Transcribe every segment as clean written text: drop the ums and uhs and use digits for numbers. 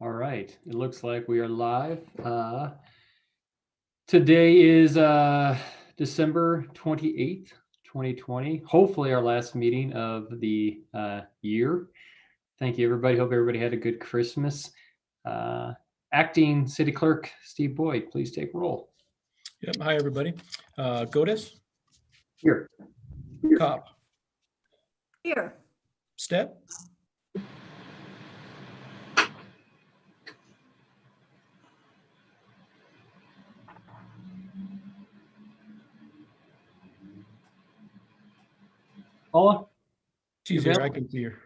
All right, it looks like we are live. Today is December 28th, 2020. Hopefully our last meeting of the year. Thank you, everybody. Hope everybody had a good Christmas. Acting City Clerk Steve Boyd, please take roll. Yep. Hi, everybody. Godis. Here. Cop. Here. Step. Paula? She's here. I can see her.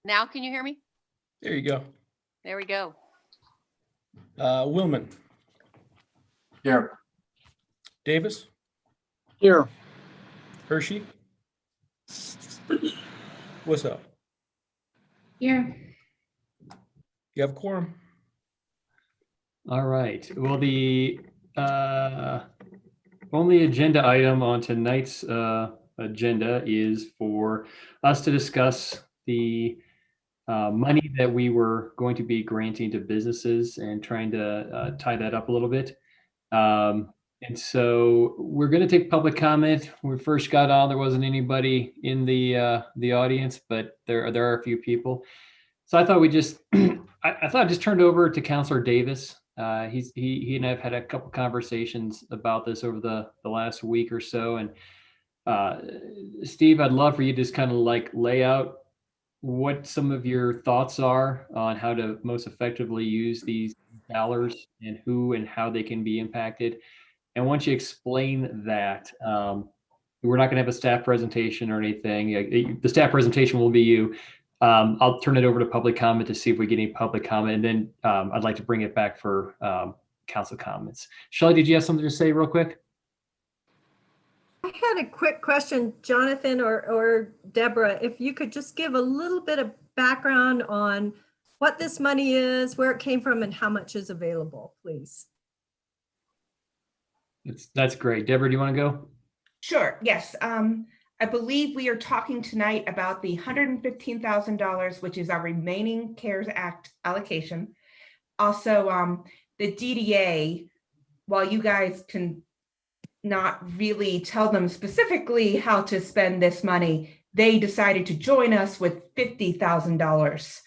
Now, can you hear me? There you go. There we go. Willman. Here. Davis. Here. Hershey. What's up? Here. You have a quorum. All right. Well, the only agenda item on tonight's agenda is for us to discuss the money that we were going to be granting to businesses and trying to tie that up a little bit. And so we're going to take public comment. When we first got on, there wasn't anybody in the audience, but there are a few people. So I thought we just I thought I just turned over to Councilor Davis. He and I have had a couple conversations about this over the last week or so. And Steve, I'd love for you to just kind of like lay out what some of your thoughts are on how to most effectively use these dollars and who and how they can be impacted. And once you explain that, we're not going to have a staff presentation or anything. The staff presentation will be you. I'll turn it over to public comment to see if we get any public comment. And then I'd like to bring it back for council comments. Shelley, did you have something to say real quick? I had a quick question, Jonathan or Deborah, if you could just give a little bit of background on what this money is, where it came from, and how much is available, please. That's great. Deborah, do you want to go? Sure, yes. I believe we are talking tonight about the $115,000, which is our remaining CARES Act allocation. Also, the DDA, while you guys can not really tell them specifically how to spend this money, they decided to join us with $50,000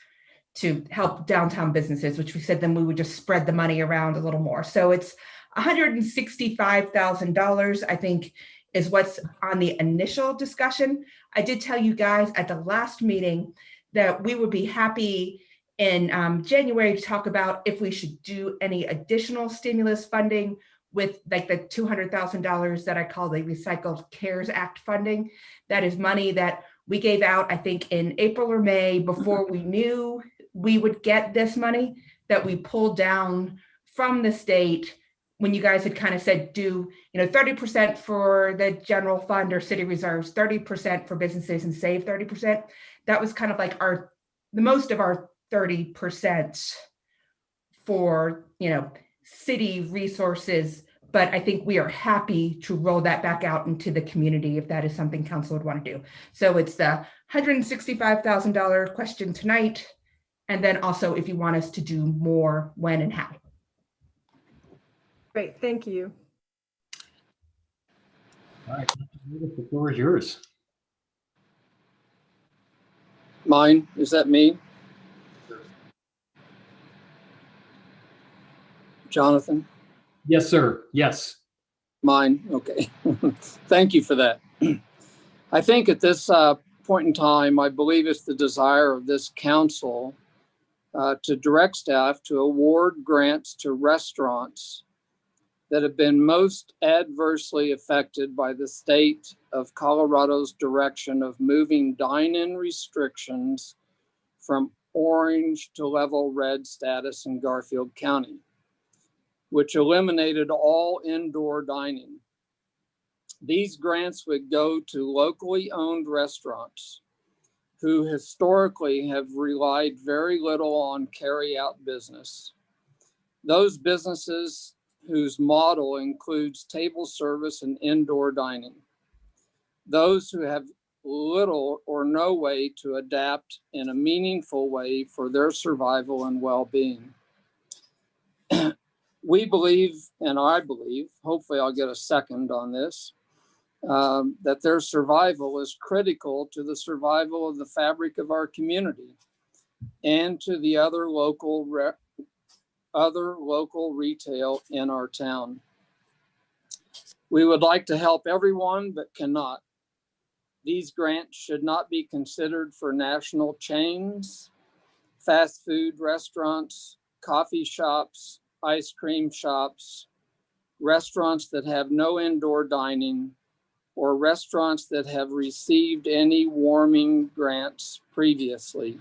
to help downtown businesses, which we said then we would just spread the money around a little more. So it's $165,000, I think, is what's on the initial discussion. I did tell you guys at the last meeting that we would be happy in January to talk about if we should do any additional stimulus funding with like the $200,000 that I call the Recycled CARES Act funding. That is money that we gave out, I think, in April or May before we knew we would get this money that we pulled down from the state when you guys had kind of said do 30% for the general fund or city reserves, 30% for businesses and save 30%. That was kind of like the most of our 30% for city resources. But I think we are happy to roll that back out into the community if that is something council would want to do. So it's the $165,000 question tonight. And then also if you want us to do more, when and how. Great, thank you. All right, the floor is yours. Mine, is that me? Jonathan? Yes, sir. Yes. Mine, okay. Thank you for that. I think at this point in time, I believe it's the desire of this council to direct staff to award grants to restaurants that have been most adversely affected by the state of Colorado's direction of moving dine-in restrictions from orange to level red status in Garfield County, which eliminated all indoor dining. These grants would go to locally owned restaurants who historically have relied very little on carry-out business. Those businesses whose model includes table service and indoor dining. Those who have little or no way to adapt in a meaningful way for their survival and well-being. We believe, and I believe, hopefully I'll get a second on this, that their survival is critical to the survival of the fabric of our community and to the other local retail in our town. We would like to help everyone, but cannot. These grants should not be considered for national chains, fast food restaurants, coffee shops, ice cream shops, restaurants that have no indoor dining, or restaurants that have received any warming grants previously.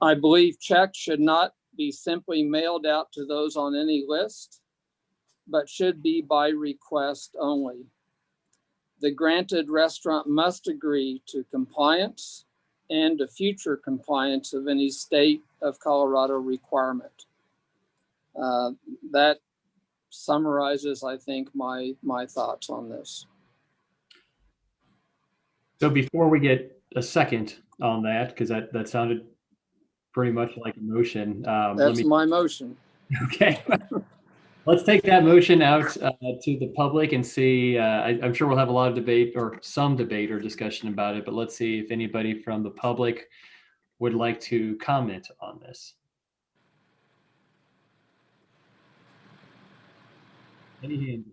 I believe checks should not be simply mailed out to those on any list, but should be by request only. The granted restaurant must agree to compliance and to future compliance of any state of Colorado requirement. That summarizes, I think, my thoughts on this. So before we get a second on that, because that sounded pretty much like a motion. That's my motion. Okay. Let's take that motion out to the public and see. I'm sure we'll have a lot of debate or some debate or discussion about it, but let's see if anybody from the public would like to comment on this. Any hands?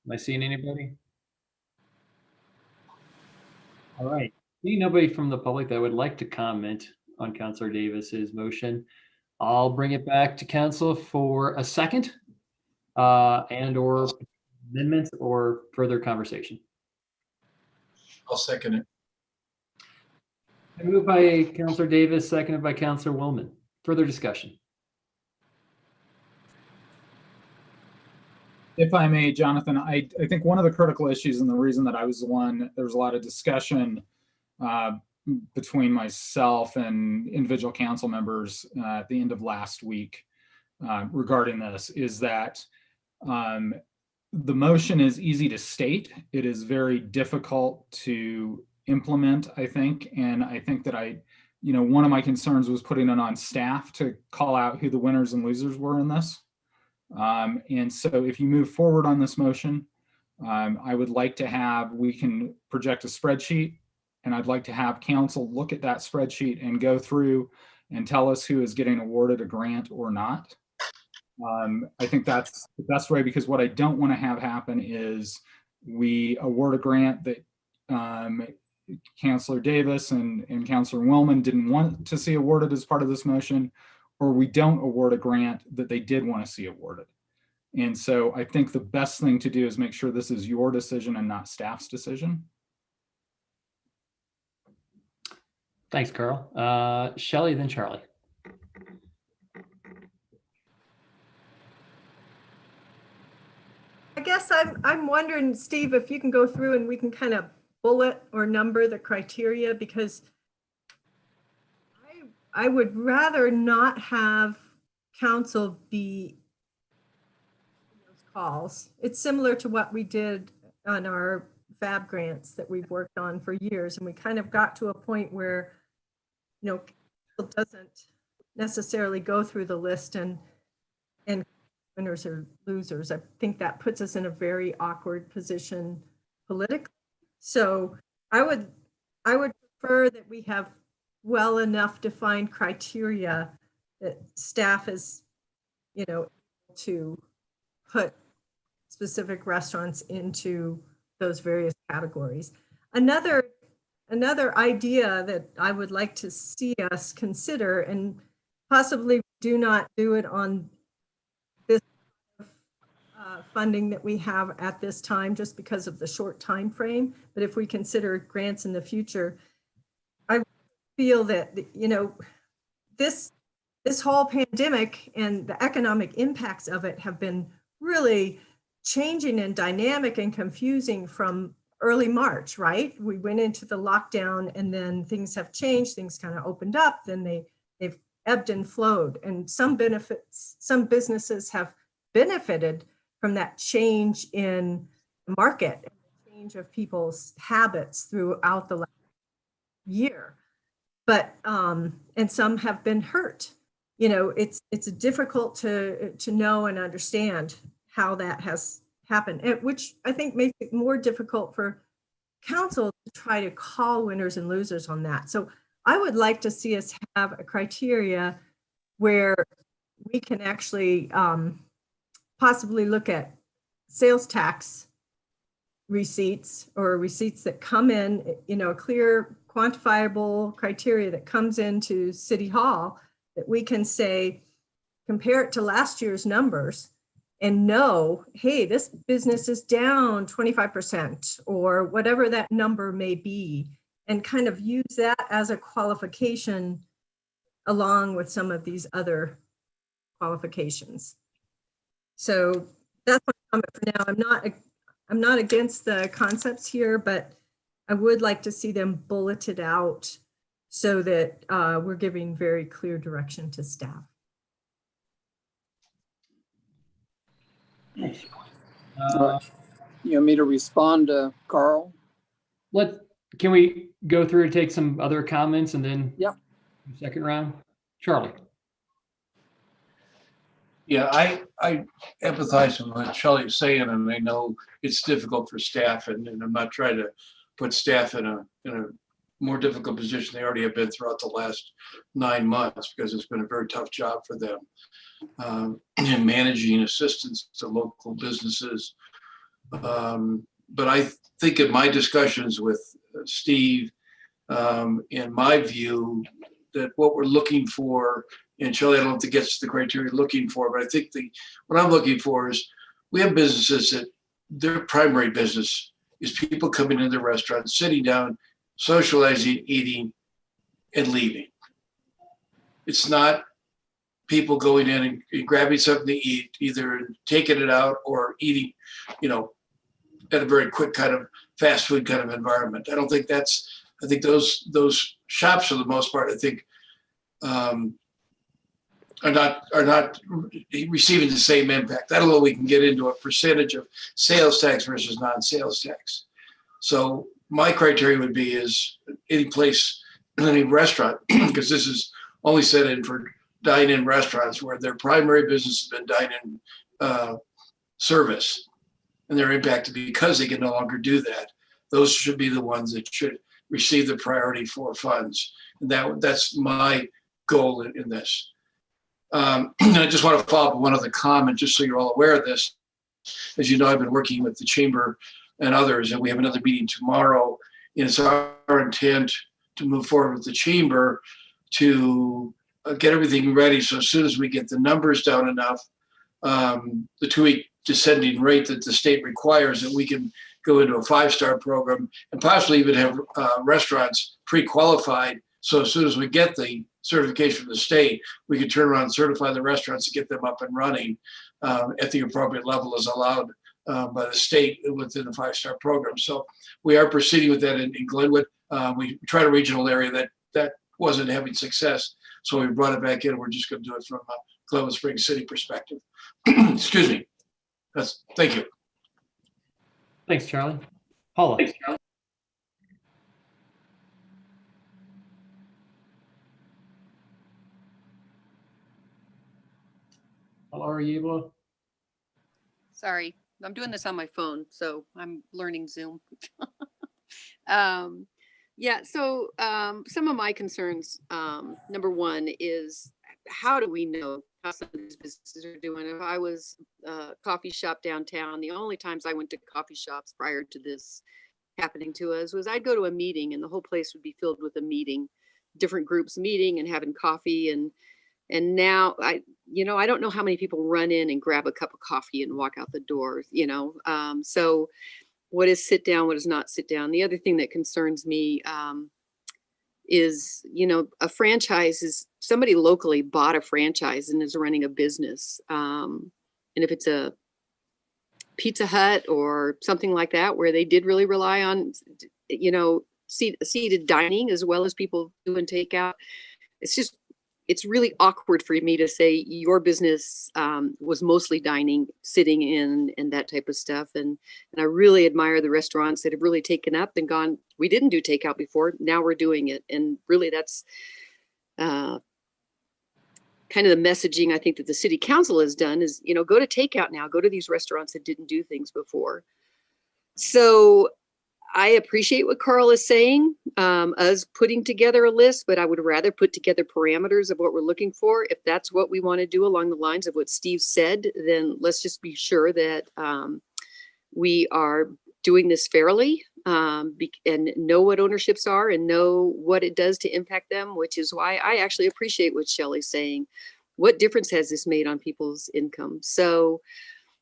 Am I seeing anybody? All right. Seeing nobody from the public that would like to comment on Councilor Davis's motion, I'll bring it back to council for a second and or amendments or further conversation. I'll second it. Moved by Councilor Davis, seconded by Councilor Willman. Further discussion. If I may, Jonathan, I think one of the critical issues, and the reason that I was the one, there was a lot of discussion between myself and individual council members at the end of last week regarding this, is that the motion is easy to state. It is very difficult to implement, I think. And I think that one of my concerns was putting it on staff to call out who the winners and losers were in this. And so if you move forward on this motion, I would like to we can project a spreadsheet, and I'd like to have council look at that spreadsheet and go through and tell us who is getting awarded a grant or not. I think that's the best way, because what I don't want to have happen is we award a grant that Councilor Davis and Councilor Willman didn't want to see awarded as part of this motion, or we don't award a grant that they did want to see awarded. And so I think the best thing to do is make sure this is your decision and not staff's decision. Thanks, Carl. Shelley, then Charlie. I guess I'm wondering, Steve, if you can go through and we can kind of bullet or number the criteria, because I would rather not have council be those calls. It's similar to what we did on our FAB grants that we've worked on for years, and we kind of got to a point where, council doesn't necessarily go through the list and winners or losers. I think that puts us in a very awkward position politically. So I would prefer that we have well enough defined criteria that staff is, to put specific restaurants into those various categories. Another idea that I would like to see us consider, and possibly do not do it on this funding that we have at this time, just because of the short time frame. But if we consider grants in the future, I feel that this whole pandemic and the economic impacts of it have been really changing and dynamic and confusing from early March, right? We went into the lockdown and then things have changed, things kind of opened up, then they've ebbed and flowed, and some businesses have benefited from that change in the market, change of people's habits throughout the last year. But, and some have been hurt. You know, it's difficult to know and understand how that has happened, which I think makes it more difficult for council to try to call winners and losers on that. So I would like to see us have a criteria where we can actually possibly look at sales tax receipts or receipts that come in, you know, a clear quantifiable criteria that comes into City Hall that we can say, compare it to last year's numbers and know, hey, this business is down 25% or whatever that number may be, and kind of use that as a qualification along with some of these other qualifications. So that's my comment for now. I'm not against the concepts here, but I would like to see them bulleted out so that we're giving very clear direction to staff. You want me to respond to Carl? Can we go through and take some other comments and then Yep. Second round? Charlie. Yeah, I empathize with what Shelley's saying, and I know it's difficult for staff, and I'm not trying to put staff in a more difficult position they already have been throughout the last 9 months, because it's been a very tough job for them in managing assistance to local businesses. But I think in my discussions with Steve, in my view, that what we're looking for, and Shelley, I don't know if it gets to the criteria looking for, but I think what I'm looking for is we have businesses that their primary business is people coming into the restaurant, sitting down, socializing, eating, and leaving. It's not people going in and grabbing something to eat, either taking it out or eating, you know, at a very quick kind of fast food kind of environment. I think those shops for the most part, I think, are not receiving the same impact. I don't know if we can get into a percentage of sales tax versus non-sales tax. So my criteria would be is any place, any restaurant, because this is only set in for dine-in restaurants where their primary business has been dine-in service, and they're impacted because they can no longer do that. Those should be the ones that should receive the priority for funds. And that's my goal in this. And I just want to follow up with one other comment, just so you're all aware of this. As you know, I've been working with the chamber and others, and we have another meeting tomorrow. And it's our intent to move forward with the chamber to get everything ready. So as soon as we get the numbers down enough, the 2-week descending rate that the state requires, that we can go into a 5-star program and possibly even have restaurants pre-qualified. So as soon as we get the certification from the state, we can turn around and certify the restaurants to get them up and running at the appropriate level as allowed by the state within the 5-star program. So we are proceeding with that in Glenwood. We tried a regional area that wasn't having success, so we brought it back in. We're just going to do it from a Glenwood Springs City perspective. Excuse me. Thank you. Thanks, Charlie. Paula. Thanks, Charlie. Paula, are you able to? Sorry, I'm doing this on my phone, so I'm learning Zoom. Yeah, so some of my concerns, number one is, how do we know how some of these businesses are doing? If I was a coffee shop downtown, the only times I went to coffee shops prior to this happening to us was I'd go to a meeting and the whole place would be filled with a meeting, different groups meeting and having coffee. And now I don't know how many people run in and grab a cup of coffee and walk out the door, so what is sit down, what is not sit down? The other thing that concerns me is, a franchise is somebody locally bought a franchise and is running a business. And if it's a Pizza Hut or something like that, where they did really rely on, seated dining as well as people doing takeout, it's just, it's really awkward for me to say your business was mostly dining, sitting in, and that type of stuff. And I really admire the restaurants that have really taken up and gone, we didn't do takeout before, now we're doing it. And really that's kind of the messaging I think that the city council has done is, you know, go to takeout now, go to these restaurants that didn't do things before. So I appreciate what Carl is saying, us putting together a list, but I would rather put together parameters of what we're looking for. If that's what we want to do along the lines of what Steve said, then let's just be sure that we are doing this fairly and know what ownerships are and know what it does to impact them, which is why I actually appreciate what Shelley's saying. What difference has this made on people's income? So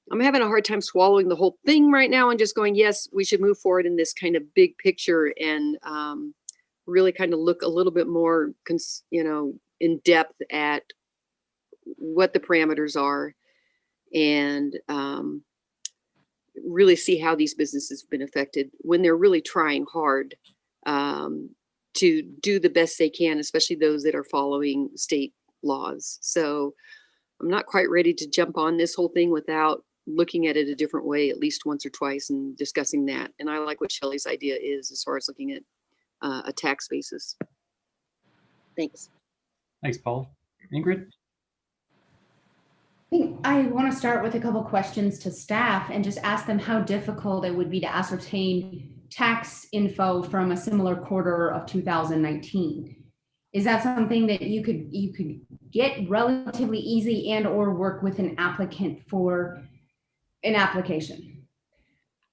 I'm having a hard time swallowing the whole thing right now and just going, yes, we should move forward in this kind of big picture and really kind of look a little bit more, in depth at what the parameters are and really see how these businesses have been affected when they're really trying hard to do the best they can, especially those that are following state laws. So I'm not quite ready to jump on this whole thing without looking at it a different way at least once or twice and discussing that. And I like what Shelley's idea is as far as looking at a tax basis. Thanks. Thanks, Paul. Ingrid? I think I want to start with a couple questions to staff and just ask them how difficult it would be to ascertain tax info from a similar quarter of 2019. Is that something that you could get relatively easy and or work with an applicant for an application?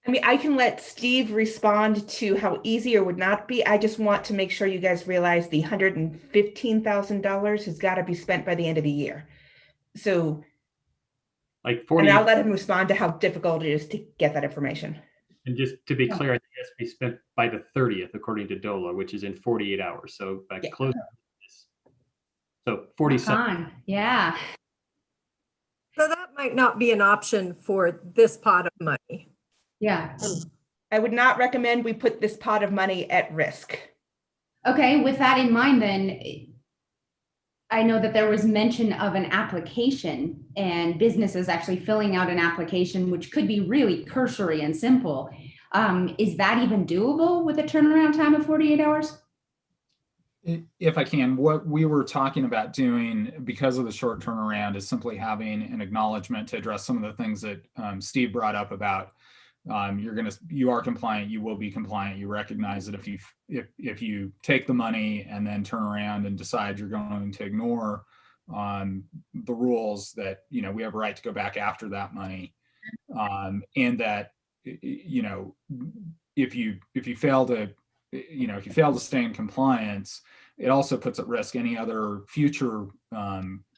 I mean, I can let Steve respond to how easy or would not be. I just want to make sure you guys realize the $115,000 has got to be spent by the end of the year. So, like 40. And I'll let him respond to how difficult it is to get that information. And just to be clear, it has to be spent by the 30th, according to DOLA, which is in 48 hours. So by closing this, so 47. Yeah. So that might not be an option for this pot of money. Yeah. I would not recommend we put this pot of money at risk. Okay, with that in mind, then, I know that there was mention of an application and businesses actually filling out an application, which could be really cursory and simple. Is that even doable with a turnaround time of 48 hours? If I can, what we were talking about doing because of the short turnaround is simply having an acknowledgement to address some of the things that Steve brought up about you are compliant, you will be compliant. You recognize that if you take the money and then turn around and decide you're going to ignore the rules, that we have a right to go back after that money, and that if you fail to stay in compliance, it also puts at risk any other future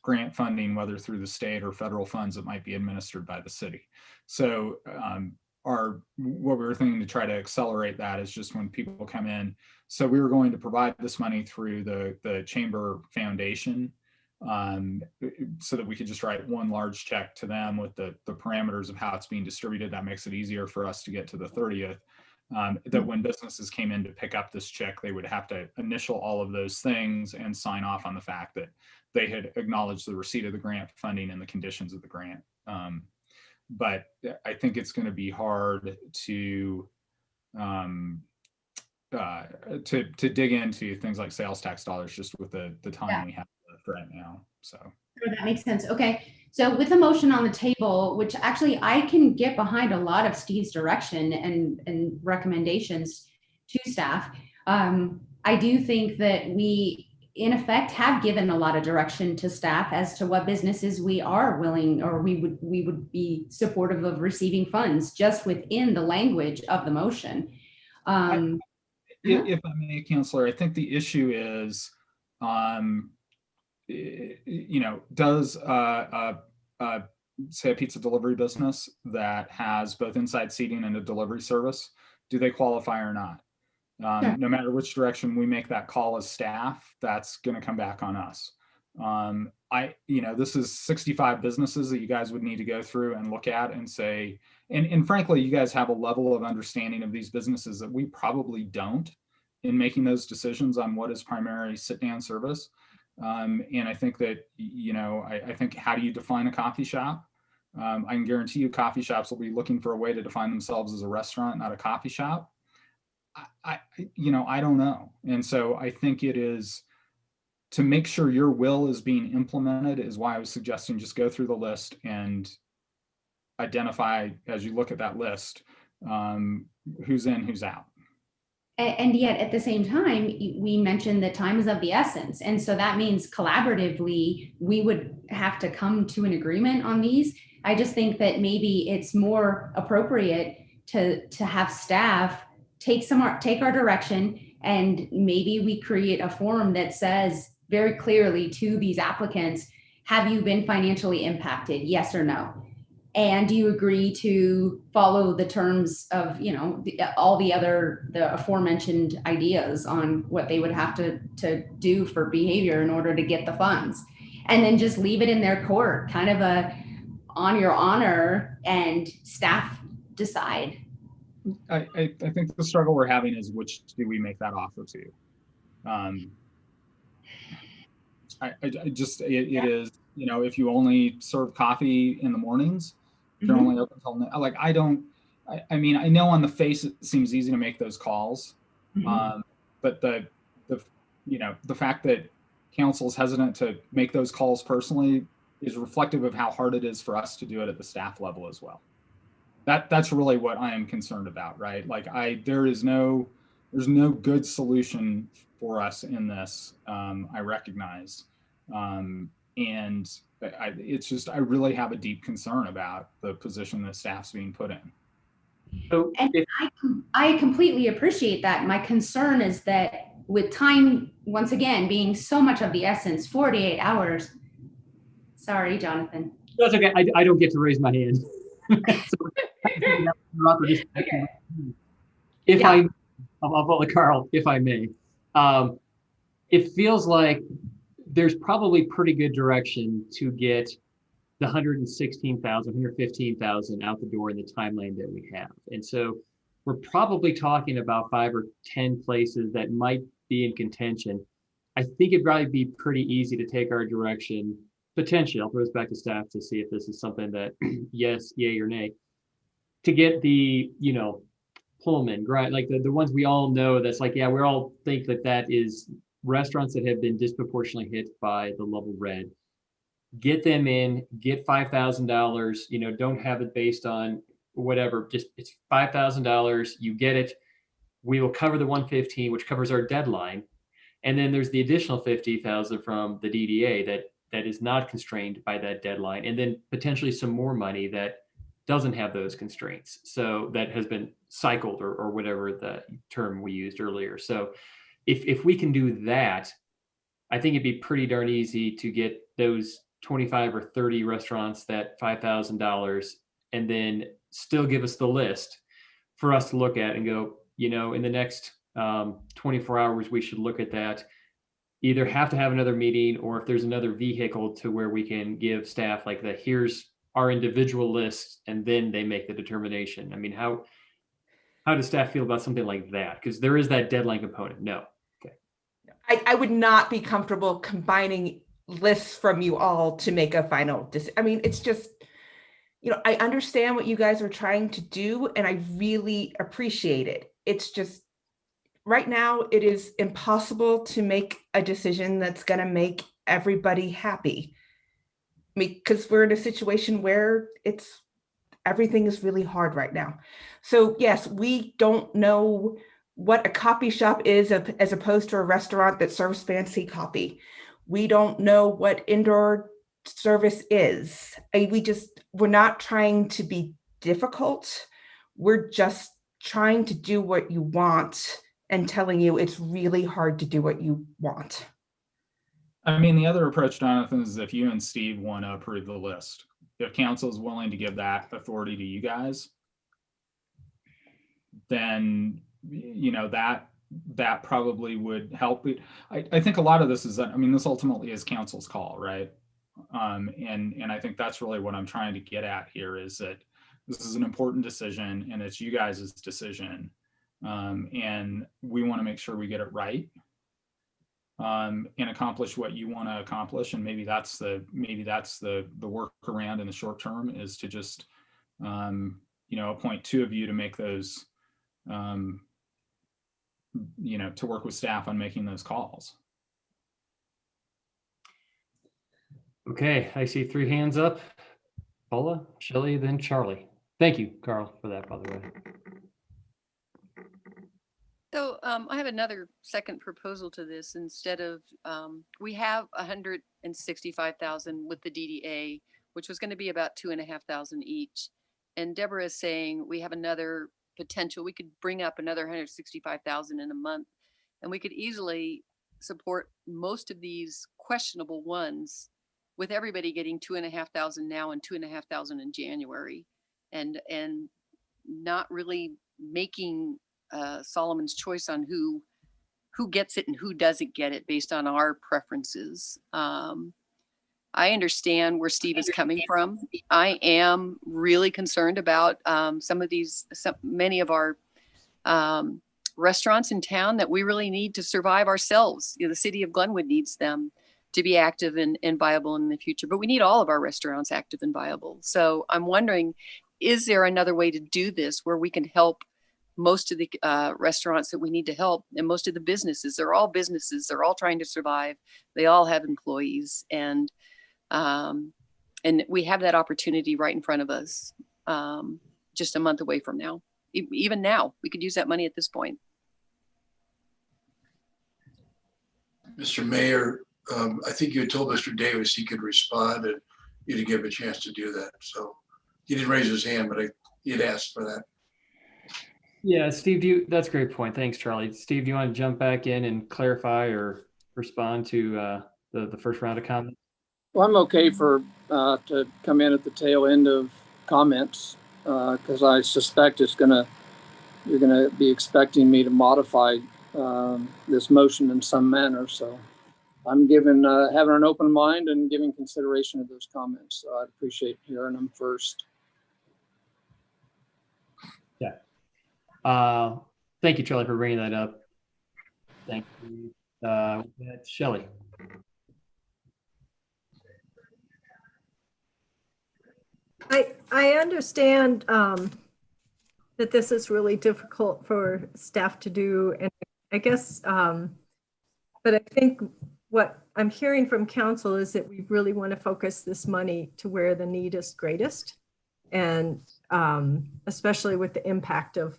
grant funding, whether through the state or federal funds that might be administered by the city. So what we were thinking to try to accelerate that is just when people come in. So we were going to provide this money through the Chamber Foundation, so that we could just write one large check to them with the parameters of how it's being distributed. That makes it easier for us to get to the 30th. That when businesses came in to pick up this check, they would have to initial all of those things and sign off on the fact that they had acknowledged the receipt of the grant funding and the conditions of the grant. But I think it's going to be hard to dig into things like sales tax dollars just with the time we have left right now. So sure, that makes sense. Okay. So with the motion on the table, which actually I can get behind a lot of Steve's direction and recommendations to staff, I do think that we, in effect, have given a lot of direction to staff as to what businesses we are willing, or we would be supportive of receiving funds just within the language of the motion. If I may, Councilor, I think the issue is, does say a pizza delivery business that has both inside seating and a delivery service, do they qualify or not? Sure. No matter which direction we make that call as staff, that's going to come back on us. This is 65 businesses that you guys would need to go through and look at and say, and frankly, you guys have a level of understanding of these businesses that we probably don't in making those decisions on what is primary sit-down service. And I think that, I think, how do you define a coffee shop? I can guarantee you coffee shops will be looking for a way to define themselves as a restaurant, not a coffee shop. I don't know. And so I think it is, to make sure your will is being implemented, is why I was suggesting just go through the list and identify, as you look at that list, who's in, who's out. And yet at the same time, we mentioned that time is of the essence. And so that means collaboratively, we would have to come to an agreement on these. I just think that maybe it's more appropriate to have staff take our direction, and maybe we create a form that says very clearly to these applicants, have you been financially impacted? Yes or no? And do you agree to follow the terms of, all the aforementioned ideas on what they would have to do for behavior in order to get the funds? And then just leave it in their court, kind of a on your honor, and staff decide. I think the struggle we're having is, which do we make that offer to? It is, if you only serve coffee in the mornings, if you're only open until, I mean, I know on the face it seems easy to make those calls, but the fact that council is hesitant to make those calls personally is reflective of how hard it is for us to do it at the staff level as well. That's really what I am concerned about, right? Like there's no good solution for us in this. I recognize, and it's just, I really have a deep concern about the position that staff's being put in. So and I completely appreciate that. My concern is that with time, once again, being so much of the essence, 48 hours. Sorry, Jonathan. That's okay. I don't get to raise my hand. I'll follow Carl, if I may. It feels like there's probably pretty good direction to get the 116,000, 115,000 out the door in the timeline that we have. And so we're probably talking about 5 or 10 places that might be in contention. I think it'd probably be pretty easy to take our direction, potentially. I'll throw this back to staff to see if this is something that yes, yay or nay, to get the, Pullman, right? Like the ones we all know, that's like, yeah, we all think that is restaurants that have been disproportionately hit by the level red. Get them in, get $5,000, don't have it based on whatever, just it's $5,000, you get it. We will cover the 115, which covers our deadline. And then there's the additional 50,000 from the DDA that is not constrained by that deadline. And then potentially some more money that doesn't have those constraints. So that has been cycled or whatever the term we used earlier. So if we can do that, I think it'd be pretty darn easy to get those 25 or 30 restaurants that $5,000, and then still give us the list for us to look at and go, in the next 24 hours, we should look at that. Either have to have another meeting, or if there's another vehicle to where we can give staff like that, here's our individual list, and then they make the determination. I mean, how does staff feel about something like that? Because there is that deadline component. No. Okay. I would not be comfortable combining lists from you all to make a final decision. I mean, it's just, I understand what you guys are trying to do, and I really appreciate it. It's just, right now, it is impossible to make a decision that's going to make everybody happy. I mean, because we're in a situation where everything is really hard right now. So yes, we don't know what a coffee shop is as opposed to a restaurant that serves fancy coffee. We don't know what indoor service is. We're not trying to be difficult. We're just trying to do what you want and telling you it's really hard to do what you want. I mean, the other approach, Jonathan, is if you and Steve want to approve the list. If council is willing to give that authority to you guys, then, that probably would help. I think a lot of this is that, this ultimately is council's call, right? And I think that's really what I'm trying to get at here, is that this is an important decision and it's you guys' decision. And we want to make sure we get it right. and accomplish what you want to accomplish. And maybe that's the workaround in the short term, is to just appoint two of you to make those, to work with staff on making those calls. Okay, I see 3 hands up. Paula, Shelley, then Charlie. Thank you, Carl, for that, by the way. So I have another second proposal to this. Instead of, we have 165,000 with the DDA, which was going to be about 2,500 each. And Deborah is saying we have another potential. We could bring up another 165,000 in a month, and we could easily support most of these questionable ones with everybody getting 2,500 now and 2,500 in January, and not really making Solomon's choice on who gets it and who doesn't get it based on our preferences. I understand where Steve is coming from. I am really concerned about many of our restaurants in town that we really need to survive ourselves. The city of Glenwood needs them to be active and viable in the future, but we need all of our restaurants active and viable. So I'm wondering, is there another way to do this where we can help most of the restaurants that we need to help, and most of the businesses? They're all businesses. They're all trying to survive. They all have employees, and we have that opportunity right in front of us, just a month away from now. Even now, we could use that money at this point. Mr. Mayor, I think you had told Mr. Davis he could respond, and you didn't give him a chance to do that. So he didn't raise his hand, but he had asked for that. Yeah, Steve, that's a great point. Thanks, Charlie. Steve, do you want to jump back in and clarify or respond to the first round of comments? Well, I'm okay to come in at the tail end of comments, because I suspect you're going to be expecting me to modify this motion in some manner. So I'm having an open mind and giving consideration to those comments. So I'd appreciate hearing them first. Yeah. Thank you, Charlie, for bringing that up. Thank you. Shelley. I understand that this is really difficult for staff to do, and I guess, but I think what I'm hearing from council is that we really want to focus this money to where the need is greatest, and especially with the impact of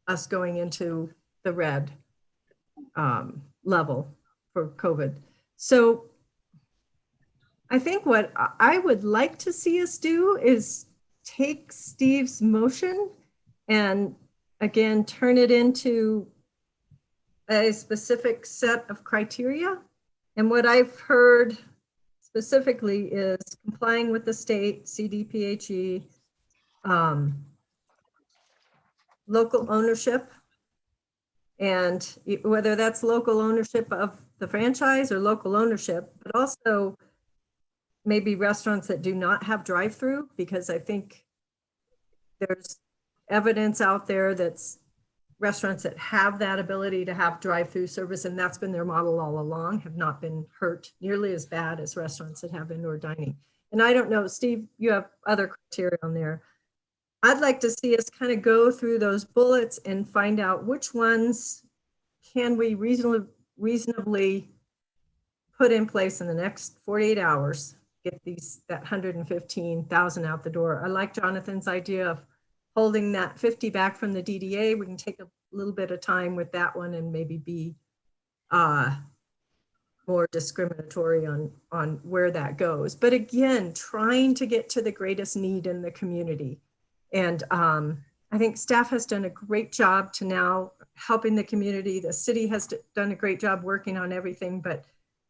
us going into the red level for COVID. So I think what I would like to see us do is take Steve's motion and again, turn it into a specific set of criteria. And what I've heard specifically is complying with the state, CDPHE, local ownership, and whether that's local ownership of the franchise or local ownership, but also maybe restaurants that do not have drive-through, because I think there's evidence out there that's restaurants that have that ability to have drive-through service, and that's been their model all along, have not been hurt nearly as bad as restaurants that have indoor dining. And I don't know, Steve, you have other criteria on there. I'd like to see us kind of go through those bullets and find out which ones can we reasonably put in place in the next 48 hours, get that 115,000 out the door. I like Jonathan's idea of holding that 50 back from the DDA. We can take a little bit of time with that one and maybe be more discriminatory on where that goes. But again, trying to get to the greatest need in the community. And I think staff has done a great job to now helping the community. The city has done a great job working on everything, but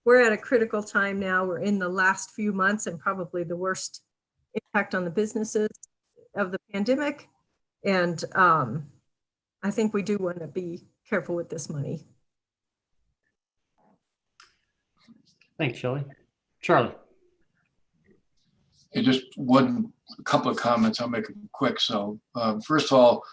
we're at a critical time now. We're in the last few months and probably the worst impact on the businesses of the pandemic. And I think we do want to be careful with this money. Thanks, Shelley. Charlie. And just a couple of comments. I'll make them quick. So first of all,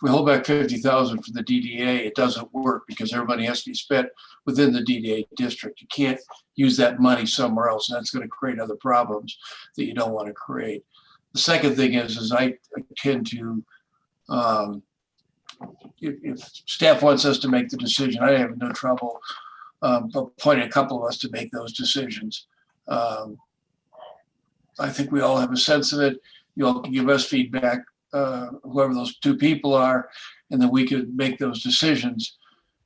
we hold back 50,000 for the DDA, it doesn't work because everybody has to be spent within the DDA district. You can't use that money somewhere else, and that's going to create other problems that you don't want to create. The second thing is I tend to, if staff wants us to make the decision, I have no trouble appointing a couple of us to make those decisions. I think we all have a sense of it. You all can give us feedback, whoever those two people are, and then we could make those decisions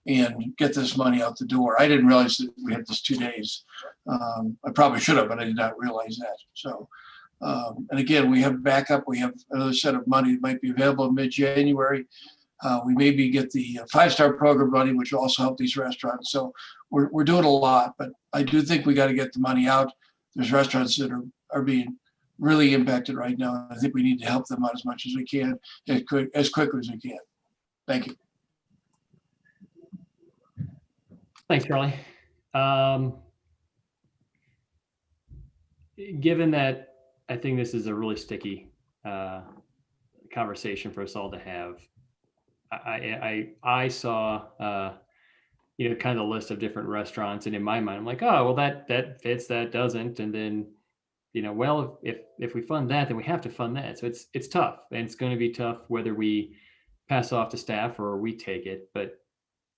and get this money out the door. I didn't realize that we had this 2 days. I probably should have, but I did not realize that. So, and again, we have backup. We have another set of money that might be available in mid-January. We maybe get the 5-star program money, which will also help these restaurants. So we're doing a lot, but I do think we got to get the money out. There's restaurants that are being really impacted right now. I think we need to help them out as much as we can, as quickly as we can. Thank you. Thanks, Charlie. Given that I think this is a really sticky conversation for us all to have, I saw kind of the list of different restaurants, and in my mind, I'm like, oh, well, that fits, that doesn't, and then well, if we fund that, then we have to fund that. So it's tough, and it's going to be tough whether we pass off to staff or we take it. But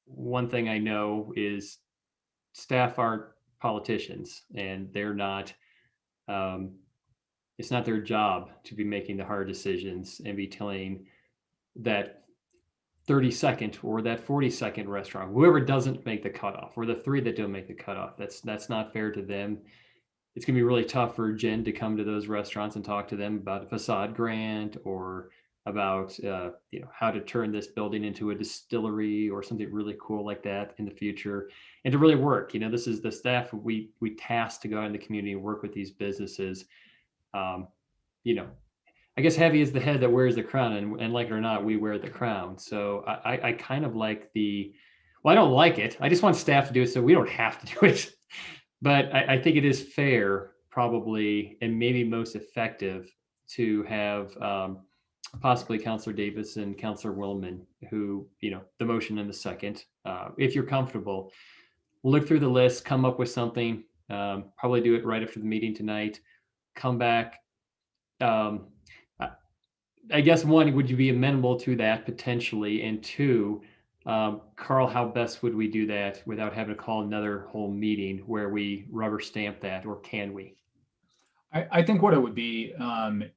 one thing I know is staff aren't politicians, and they're not. It's not their job to be making the hard decisions and be telling that 30-second or that 40-second restaurant, whoever doesn't make the cutoff, or the 3 that don't make the cutoff. That's not fair to them. It's going to be really tough for Jen to come to those restaurants and talk to them about a facade grant or about how to turn this building into a distillery or something really cool like that in the future, and to really work. This is the staff we tasked to go out in the community and work with these businesses. I guess heavy is the head that wears the crown, and like it or not, we wear the crown. So I kind of like I don't like it. I just want staff to do it so we don't have to do it. But I think it is fair, probably, and maybe most effective to have possibly Councilor Davis and Councilor Willman, who, the motion in the second, if you're comfortable, look through the list, come up with something, probably do it right after the meeting tonight, come back. I guess 1, would you be amenable to that potentially? And 2, Carl, how best would we do that without having to call another whole meeting where we rubber stamp that, or can we? I think what it would be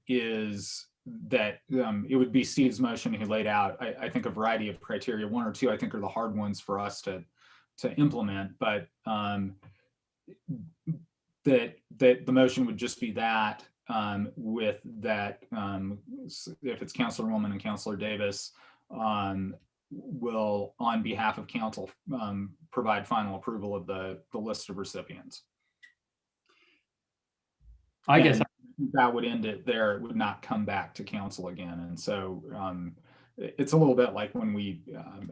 is that it would be Steve's motion he laid out. I think a variety of criteria, 1 or 2, I think are the hard ones for us to implement, but that the motion would just be that with that if it's Councilor Woolman and Councilor Davis will, on behalf of council, provide final approval of the list of recipients. I guess that would end it there. It would not come back to council again. And so it's a little bit like when we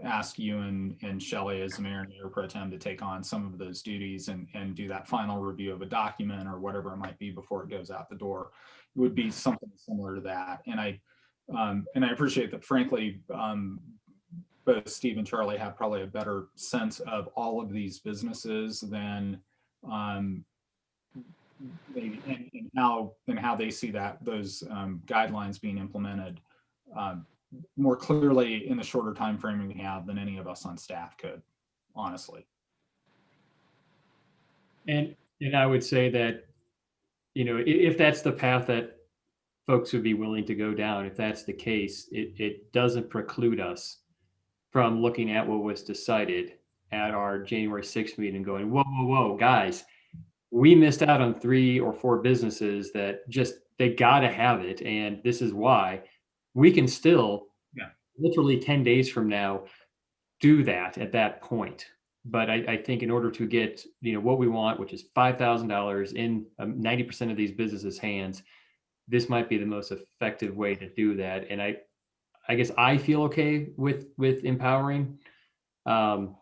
ask you and Shelley as mayor and mayor pro tem to take on some of those duties and do that final review of a document or whatever it might be before it goes out the door. It would be something similar to that. And I appreciate that, frankly, both Steve and Charlie have probably a better sense of all of these businesses than maybe and how they see those guidelines being implemented more clearly in the shorter time frame we have than any of us on staff could, honestly. And I would say that, if that's the path that folks would be willing to go down, if that's the case, it doesn't preclude us from looking at what was decided at our January 6th meeting and going, whoa, guys, we missed out on 3 or 4 businesses that they got to have it. And this is why. We can still, literally 10 days from now, do that at that point. But I think in order to get, what we want, which is $5,000 in 90% of these businesses' hands, this might be the most effective way to do that. And I guess I feel okay with empowering. And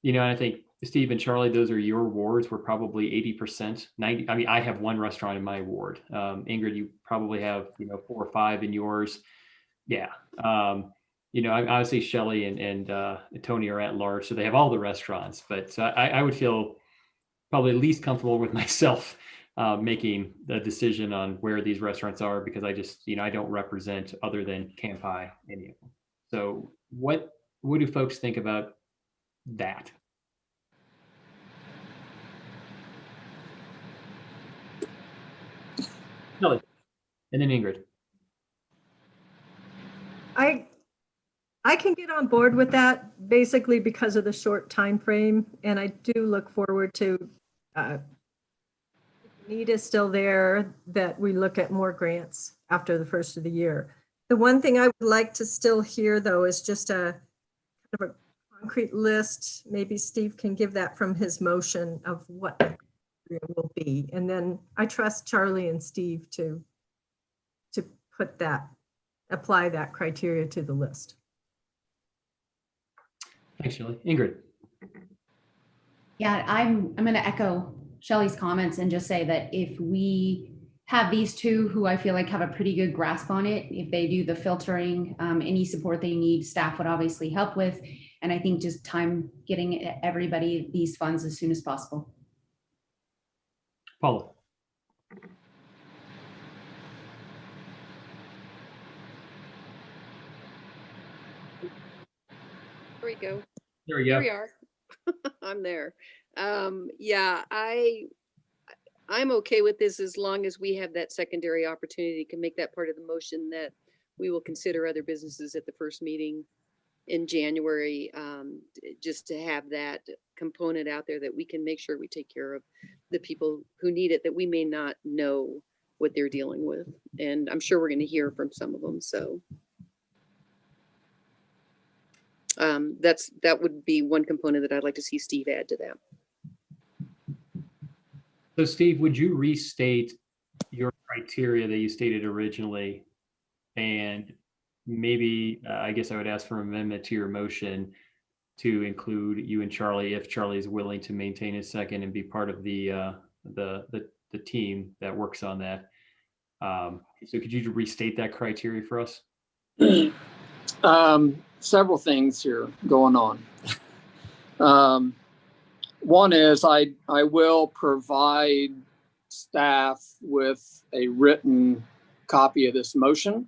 I think Steve and Charlie, those are your wards. We're probably 80%, 90. I mean, I have 1 restaurant in my ward. Ingrid, you probably have, 4 or 5 in yours. Yeah. Obviously Shelley and Tony are at large, so they have all the restaurants. But I would feel probably least comfortable with myself making the decision on where these restaurants are, because I just, I don't represent, other than Campi, any of them. So what do folks think about that? Shelley, and then Ingrid. I can get on board with that, basically because of the short time frame, and I do look forward to need is still there, that we look at more grants after the first of the year. The one thing I would like to still hear, though, is just a kind of a concrete list. Maybe Steve can give that from his motion of what the criteria will be, and then I trust Charlie and Steve to apply that criteria to the list. Thanks, Shelley. Ingrid. Yeah, I'm going to echo Shelley's comments and just say that if we have these two who I feel like have a pretty good grasp on it, if they do the filtering, any support they need, staff would obviously help with. And I think just time getting everybody these funds as soon as possible. Paula. There we go. There we Here go. we are. I'm there. Yeah, I'm okay with this as long as we have that secondary opportunity, can make that part of the motion that we will consider other businesses at the first meeting in January, just to have that component out there that we can make sure we take care of the people who need it, that we may not know what they're dealing with. And I'm sure we're going to hear from some of them. So that would be one component that I'd like to see Steve add to that. So Steve, would you restate your criteria that you stated originally? And maybe, I guess I would ask for an amendment to your motion to include you and Charlie, if Charlie is willing to maintain his second and be part of the team that works on that. So could you restate that criteria for us? Several things here going on. One is I will provide staff with a written copy of this motion.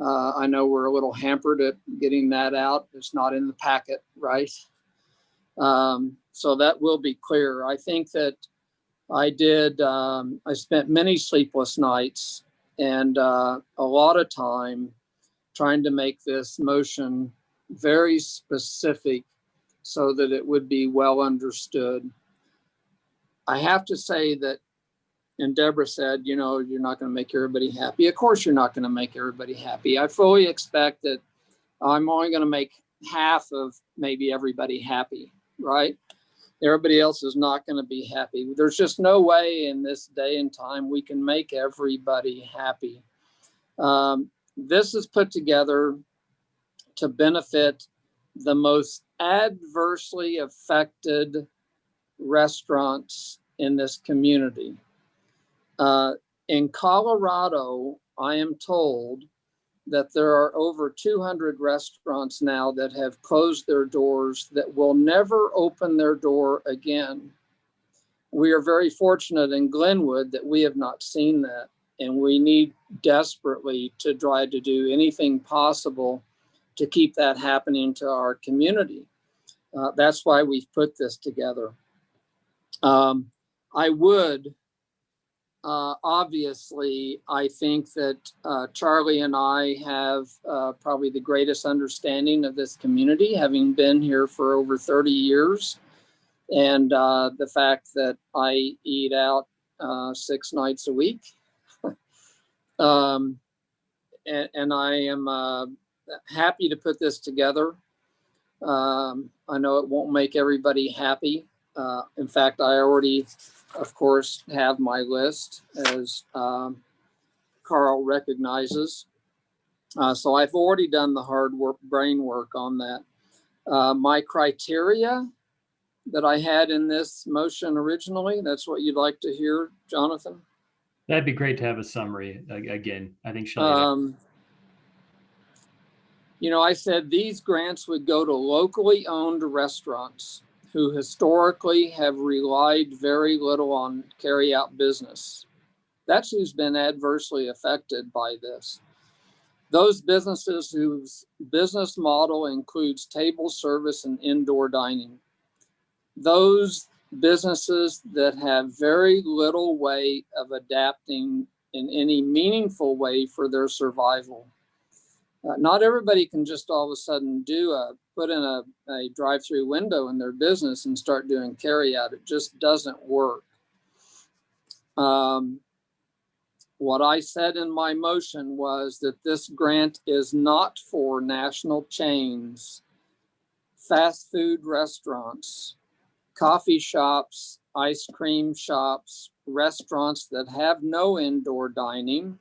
I know we're a little hampered at getting that out. It's not in the packet, right? So that will be clear. I think that I spent many sleepless nights and a lot of time trying to make this motion very specific so that it would be well understood. I have to say that, and Deborah said, you're not going to make everybody happy. Of course, you're not going to make everybody happy. I fully expect that I'm only going to make half of maybe everybody happy, right? Everybody else is not going to be happy. There's just no way in this day and time we can make everybody happy. This is put together to benefit the most adversely affected restaurants in this community. In Colorado, I am told that there are over 200 restaurants now that have closed their doors that will never open their door again. We are very fortunate in Glenwood that we have not seen that, and we need desperately to try to do anything possible to keep that happening to our community. That's why we've put this together. I would, obviously, I think that Charlie and I have probably the greatest understanding of this community, having been here for over 30 years. And the fact that I eat out 6 nights a week. And I am happy to put this together. I know it won't make everybody happy. In fact, I already, of course, have my list, as Carl recognizes. So I've already done the hard work, brain work on that. My criteria that I had in this motion originally, that's what you'd like to hear, Jonathan? That'd be great to have a summary again. I think Shelley. I said these grants would go to locally owned restaurants who historically have relied very little on carry-out business. That's who's been adversely affected by this. Those businesses whose business model includes table service and indoor dining. Those businesses that have very little way of adapting in any meaningful way for their survival. Not everybody can just all of a sudden put in a drive-through window in their business and start doing carry out. It just doesn't work. What I said in my motion was that this grant is not for national chains, fast food restaurants, coffee shops, ice cream shops, restaurants that have no indoor dining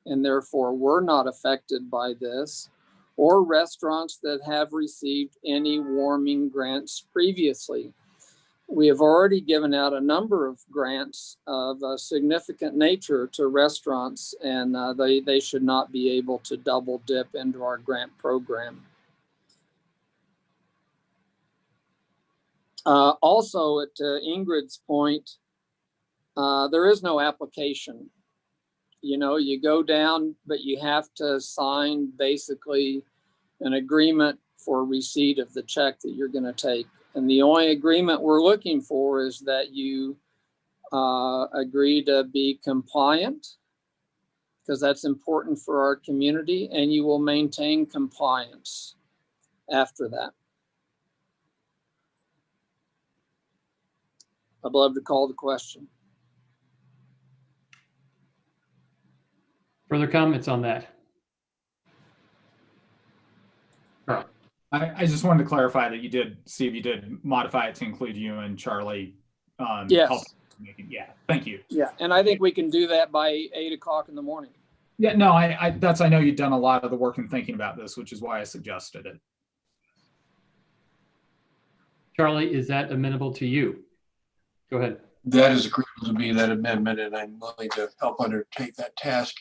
and therefore were not affected by this, or restaurants that have received any warming grants previously. We have already given out a number of grants of a significant nature to restaurants, and they should not be able to double dip into our grant program. Also, at Ingrid's point, there is no application. You go down, but you have to sign basically an agreement for receipt of the check that you're going to take. And the only agreement we're looking for is that you agree to be compliant, because that's important for our community, and you will maintain compliance after that. I'd love to call the question. Further comments on that? Carl. I just wanted to clarify that you did modify it to include you and Charlie. Yes. Yeah, thank you. Yeah, and I think we can do that by 8 o'clock in the morning. Yeah, no, I know you've done a lot of the work in thinking about this, which is why I suggested it. Charlie, is that amenable to you? Go ahead. That is agreeable to me, that amendment, and I'm willing to help undertake that task.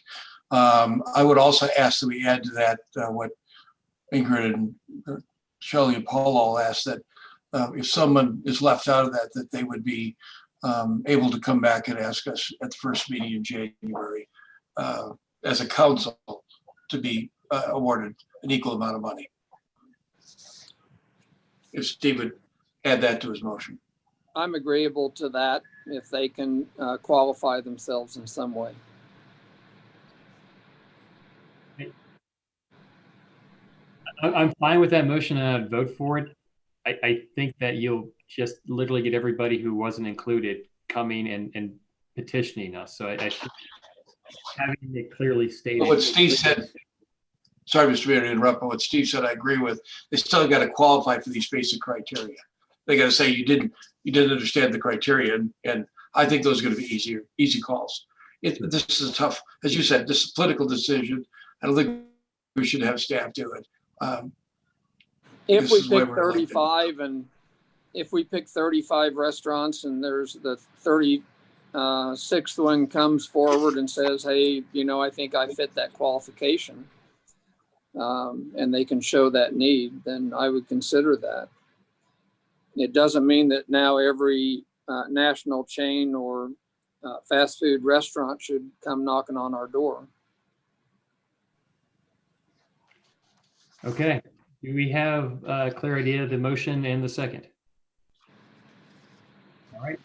I would also ask that we add to that what Ingrid and Shelley and Paul all asked, that if someone is left out of that, that they would be able to come back and ask us at the first meeting in January as a council to be awarded an equal amount of money. If Steve would add that to his motion. I'm agreeable to that if they can qualify themselves in some way. I'm fine with that motion, and I'd vote for it. I think that you'll just literally get everybody who wasn't included coming and petitioning us. So I think having it clearly stated. What Steve said, sorry, Mr. Mayor, to interrupt, but what Steve said, I agree with. They still got to qualify for these basic criteria. They got to say you didn't understand the criteria, and I think those are going to be easy calls. This is a tough, as you said, this is a political decision. I don't think we should have staff do it. If we pick 35 and if we pick 35 restaurants and there's the 36th one comes forward and says, hey, I think I fit that qualification, and they can show that need, then I would consider that. It doesn't mean that now every national chain or fast food restaurant should come knocking on our door. Okay. Do we have a clear idea of the motion and the second? All right.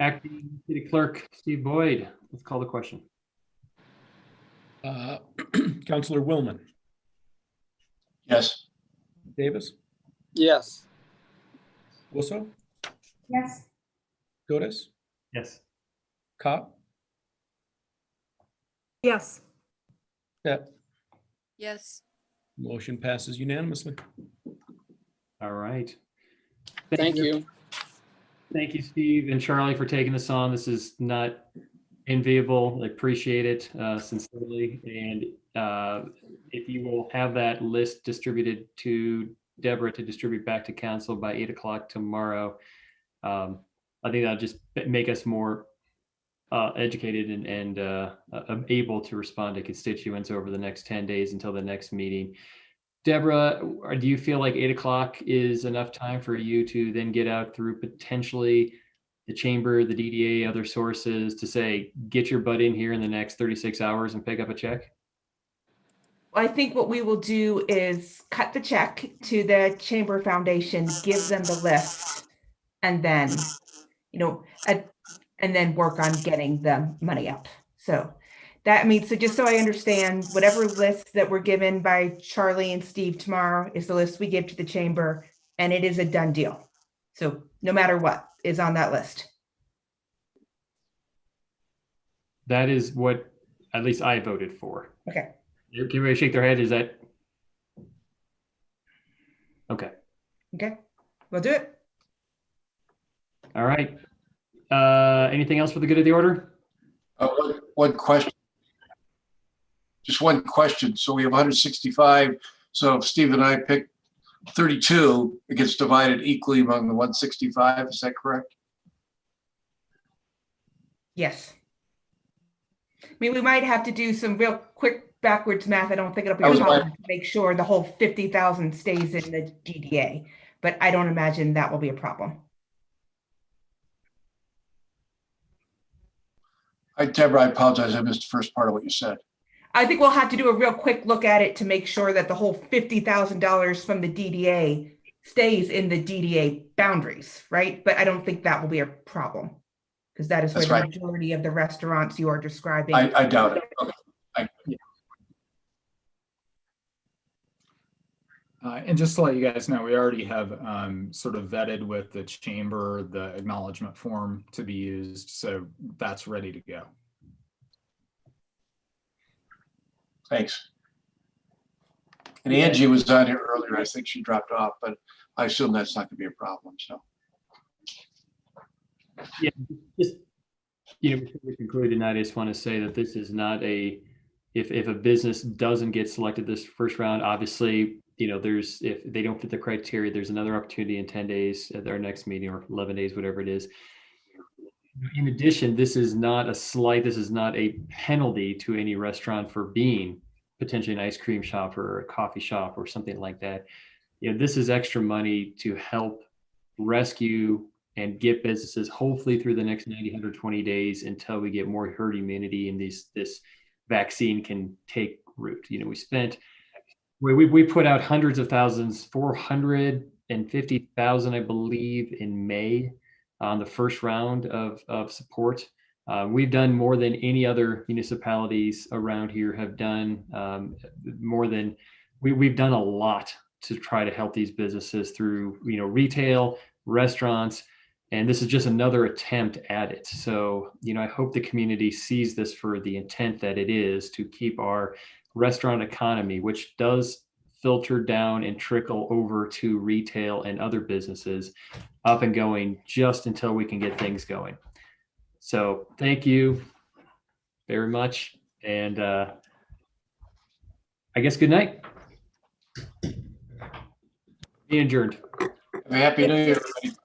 Acting City Clerk Steve Boyd, let's call the question. Councillor Willman. Yes. Davis. Yes. Wusso. Yes. Godes. Yes. Kopp. Yes. Pep. Yes. Motion passes unanimously. All right. Thank you. Thank you, Steve and Charlie, for taking this on. This is not enviable. I appreciate it sincerely. And if you will have that list distributed to Deborah to distribute back to council by 8 o'clock tomorrow, I think that'll just make us more educated and able to respond to constituents over the next 10 days until the next meeting. Deborah, or do you feel like 8 o'clock is enough time for you to then get out through potentially the chamber, the DDA, other sources to say, get your butt in here in the next 36 hours and pick up a check? I think what we will do is cut the check to the Chamber Foundation, give them the list, and then, and then work on getting the money out. So that means, so just so I understand, whatever list that we're given by Charlie and Steve tomorrow is the list we give to the chamber, and it is a done deal. So no matter what is on that list. That is what at least I voted for. Okay. Can everybody shake their head? Is that okay? Okay, we'll do it. All right. Anything else for the good of the order? One question. Just one question. So we have 165. So if Steve and I pick 32, it gets divided equally among the 165. Is that correct? Yes. I mean, we might have to do some real quick backwards math. I don't think it'll be That was a my- problem to make sure the whole 50,000 stays in the DDA, but I don't imagine that will be a problem. Deborah, I apologize. I missed the first part of what you said. I think we'll have to do a real quick look at it to make sure that the whole $50,000 from the DDA stays in the DDA boundaries, right? But I don't think that will be a problem because that is where That's the right. majority of the restaurants you are describing. I doubt it. Okay. And just to let you guys know, we already have sort of vetted with the chamber the acknowledgement form to be used. So that's ready to go. Thanks. And Angie was on here earlier. I think she dropped off, but I assume that's not going to be a problem. So. Yeah, just, before we conclude tonight, I just want to say that this is not if a business doesn't get selected this first round, obviously, if they don't fit the criteria, there's another opportunity in 10 days at our next meeting, or 11 days, whatever it is. In addition, this is not a slight, this is not a penalty to any restaurant for being potentially an ice cream shop or a coffee shop or something like that. This is extra money to help rescue and get businesses hopefully through the next 90, 120 days until we get more herd immunity and this vaccine can take root. We put out hundreds of thousands, 450,000, I believe, in May on the first round of support. We've done more than any other municipalities around here have done. We've done a lot to try to help these businesses through, retail, restaurants, and this is just another attempt at it. So, I hope the community sees this for the intent that it is, to keep our restaurant economy, which does filter down and trickle over to retail and other businesses, up and going just until we can get things going. So thank you very much. And I guess good night. Be adjourned. Have a happy New Year, everybody.